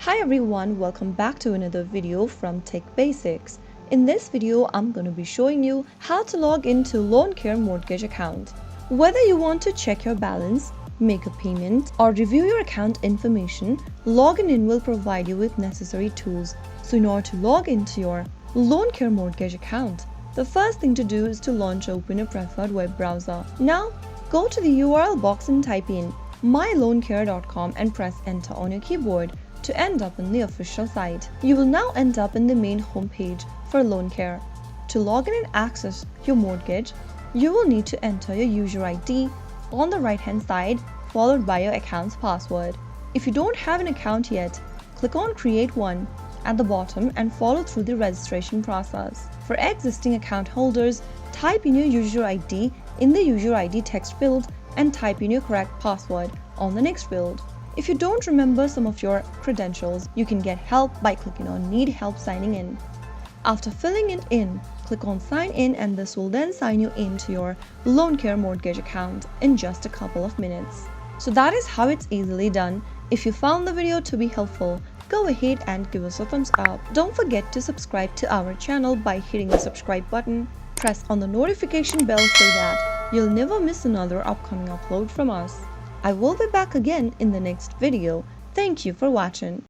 Hi everyone, welcome back to another video from Tech Basics. In this video, I'm going to be showing you how to log into Loancare mortgage account. Whether you want to check your balance, make a payment, or review your account information, logging in will provide you with necessary tools. So in order to log into your Loancare mortgage account, the first thing to do is to open a preferred web browser. Now, go to the URL box and type in myloancare.com and press enter on your keyboard to end up in the official site. You will now end up in the main homepage for Loancare. To log in and access your mortgage, you will need to enter your user ID on the right hand side, followed by your account's password. If you don't have an account yet, click on create one at the bottom and follow through the registration process. For existing account holders, type in your user ID in the user ID text field and type in your correct password on the next field. If you don't remember some of your credentials, you can get help by clicking on Need Help Signing In. After filling it in, click on Sign In and this will then sign you into your Loancare mortgage account in just a couple of minutes. So that is how it's easily done. If you found the video to be helpful, go ahead and give us a thumbs up. Don't forget to subscribe to our channel by hitting the subscribe button. Press on the notification bell so that you'll never miss another upcoming upload from us. I will be back again in the next video. Thank you for watching.